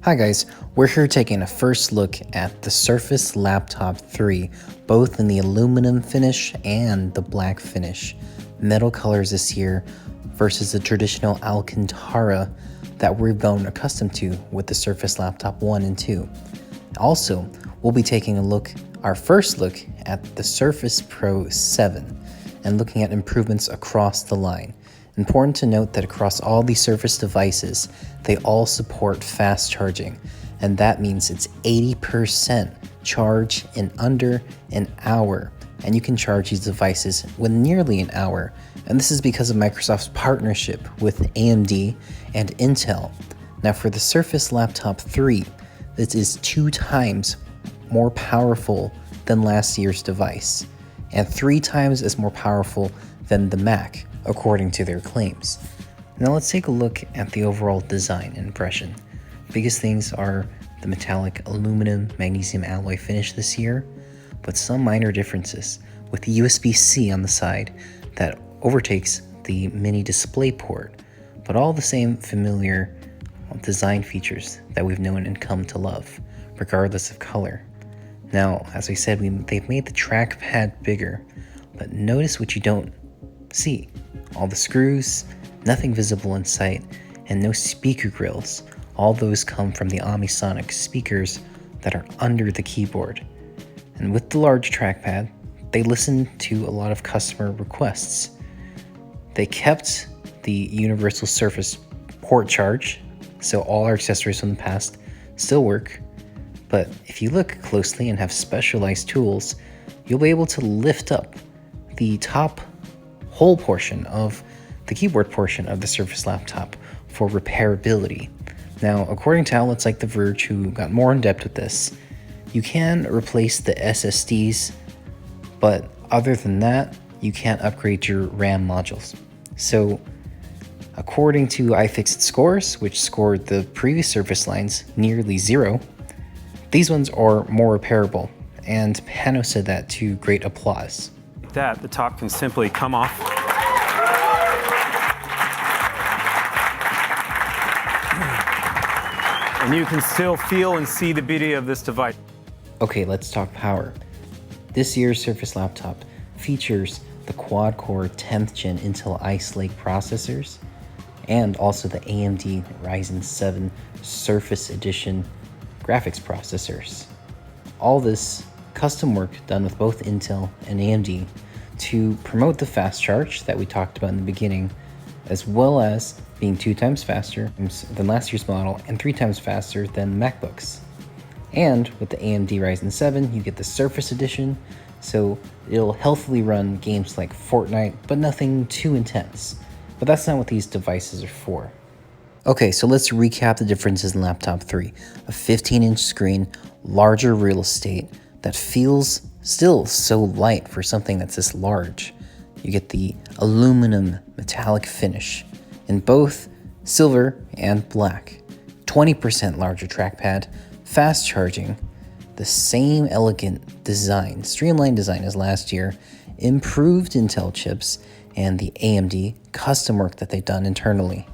Hi guys, we're here taking a first look at the Surface Laptop 3, both in the aluminum finish and the black finish. Metal colors this year versus the traditional Alcantara that we've grown accustomed to with the Surface Laptop 1 and 2. Also, we'll be taking our first look at the Surface Pro 7 and looking at improvements across the line. Important to note that across all these Surface devices, they all support fast charging, and that means it's 80% charge in under an hour, and you can charge these devices within nearly an hour, and this is because of Microsoft's partnership with AMD and Intel. Now for the Surface Laptop 3, this is 2 times more powerful than last year's device, and 3 times as more powerful than the Mac, according to their claims. Now let's take a look at the overall design and impression. Biggest things are the metallic aluminum magnesium alloy finish this year, but some minor differences with the USB-C on the side that overtakes the mini display port, but all the same familiar design features that we've known and come to love, regardless of color. Now, as I said, they've made the trackpad bigger, but notice what you don't see. All the screws, nothing visible in sight, and no speaker grills. All those come from the Omnisonic speakers that are under the keyboard. And with the large trackpad, they listened to a lot of customer requests. They kept the universal Surface port charge, so all our accessories from the past still work. But if you look closely and have specialized tools, you'll be able to lift up the top whole portion of the keyboard portion of the Surface Laptop for repairability. Now, according to outlets like The Verge, who got more in depth with this, you can replace the SSDs, but other than that, you can't upgrade your RAM modules. So, according to iFixit scores, which scored the previous Surface lines nearly 0, these ones are more repairable, and Pano said that to great applause. The top can simply come off. And you can still feel and see the beauty of this device. Okay, let's talk power. This year's Surface Laptop features the quad-core 10th gen Intel Ice Lake processors and also the AMD Ryzen 7 Surface Edition graphics processors. All this custom work done with both Intel and AMD to promote the fast charge that we talked about in the beginning, as well as being 2 times faster than last year's model and 3 times faster than MacBooks. And with the AMD Ryzen 7, you get the Surface Edition, so it'll healthily run games like Fortnite, but nothing too intense. But that's not what these devices are for. Okay, so let's recap the differences in Laptop 3. A 15-inch screen, larger real estate that feels still so light for something that's this large. You get the aluminum metallic finish in both silver and black. 20% larger trackpad, fast charging, the same elegant design, streamlined design as last year, improved Intel chips, and the AMD custom work that they've done internally.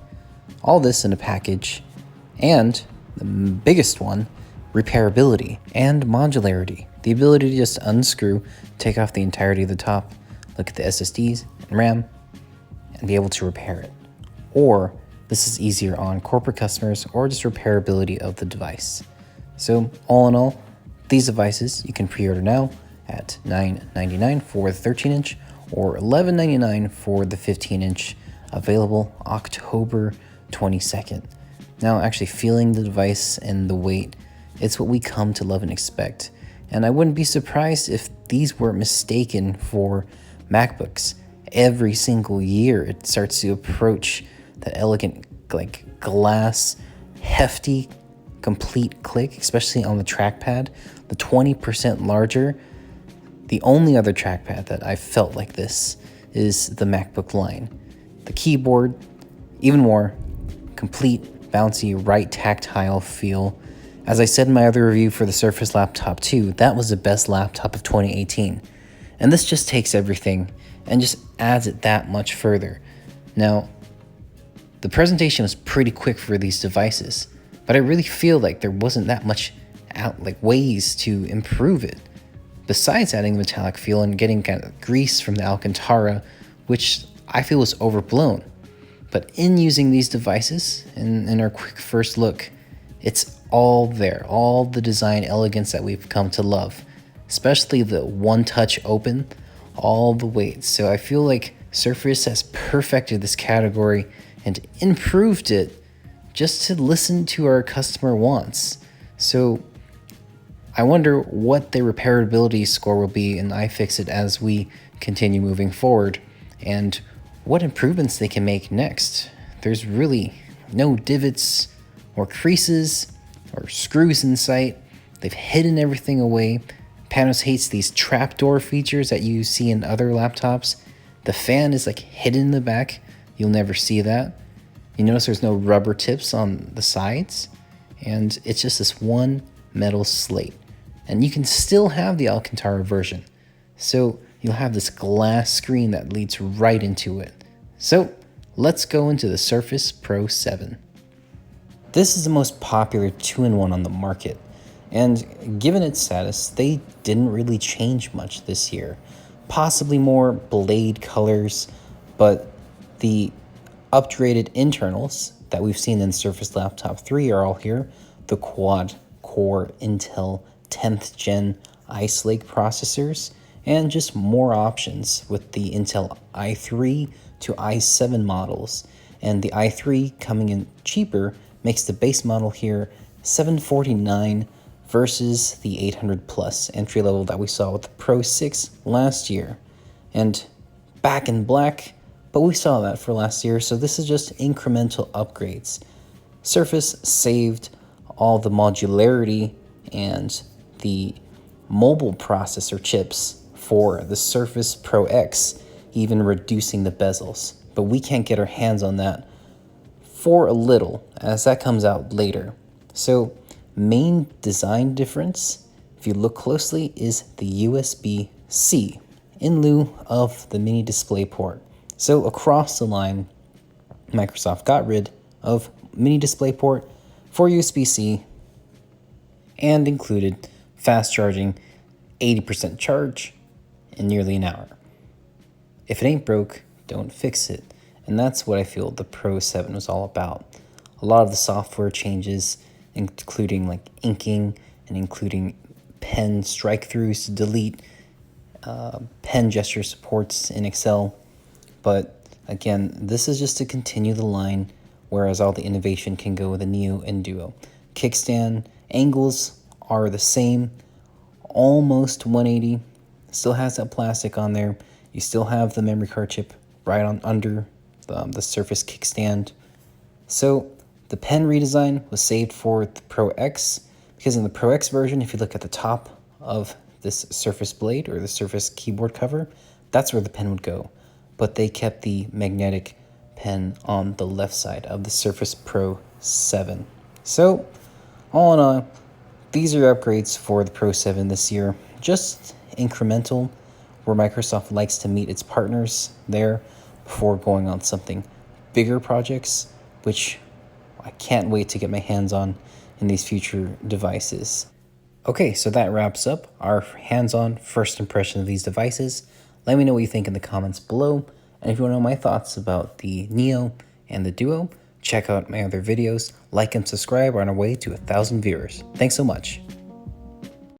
All this in a package, and the biggest one, repairability and modularity. The ability to just unscrew, take off the entirety of the top, look at the SSDs and RAM, and be able to repair it. Or this is easier on corporate customers or just repairability of the device. So all in all, these devices you can pre-order now at $999 for the 13-inch or $1199 for the 15-inch, available October 22nd. Now, actually feeling the device and the weight, it's what we come to love and expect. And I wouldn't be surprised if these were mistaken for MacBooks. Every single year, it starts to approach that elegant, like glass, hefty, complete click, especially on the trackpad. The 20% larger. The only other trackpad that I felt like this is the MacBook line. The keyboard, even more complete, bouncy, right tactile feel. As I said in my other review for the Surface Laptop 2, that was the best laptop of 2018. And this just takes everything and just adds it that much further. Now, the presentation was pretty quick for these devices, but I really feel like there wasn't that much ways to improve it, besides adding the metallic feel and getting kind of grease from the Alcantara, which I feel was overblown. But in using these devices, in our quick first look, it's all there, all the design elegance that we've come to love, especially the one-touch open, all the weights. So I feel like Surface has perfected this category and improved it just to listen to our customer wants. So I wonder what the repairability score will be in iFixit as we continue moving forward, and what improvements they can make next. There's really no divots or creases or screws in sight. They've hidden everything away. Panos hates these trapdoor features that you see in other laptops. The fan is like hidden in the back. You'll never see that. You notice there's no rubber tips on the sides, and it's just this one metal slate. And you can still have the Alcantara version. So you'll have this glass screen that leads right into it. So let's go into the Surface Pro 7. This is the most popular 2-in-1 on the market, and given its status, they didn't really change much this year. Possibly more blade colors, but the upgraded internals that we've seen in Surface Laptop 3 are all here. The quad-core Intel 10th Gen Ice Lake processors, and just more options with the Intel i3 to i7 models. And the i3 coming in cheaper makes the base model here $749 versus the 800 plus entry level that we saw with the Pro 6 last year. And back in black, but we saw that for last year, so this is just incremental upgrades. Surface saved all the modularity and the mobile processor chips for the Surface Pro X, even reducing the bezels. But we can't get our hands on that for a little, as that comes out later. So main design difference, if you look closely, is the USB-C in lieu of the mini display port. So across the line, Microsoft got rid of mini display port for USB-C and included fast charging, 80% charge in nearly an hour. If it ain't broke, don't fix it. And that's what I feel the Pro 7 was all about. A lot of the software changes, including like inking and including pen strike-throughs to delete, pen gesture supports in Excel. But again, this is just to continue the line, whereas all the innovation can go with the Neo and Duo. Kickstand angles are the same, almost 180. Still has that plastic on there. You still have the memory card chip right on under the Surface kickstand. So the pen redesign was saved for the Pro X, because in the Pro X version, if you look at the top of this Surface blade or the Surface keyboard cover, that's where the pen would go. But they kept the magnetic pen on the left side of the Surface Pro 7. So all in all, these are upgrades for the Pro 7 this year. Just incremental, where Microsoft likes to meet its partners there before going on something bigger projects, which I can't wait to get my hands on in these future devices. Okay, so that wraps up our hands-on first impression of these devices. Let me know what you think in the comments below. And if you want to know my thoughts about the Neo and the Duo, check out my other videos, like and subscribe. We're on our way to 1,000 viewers. Thanks so much.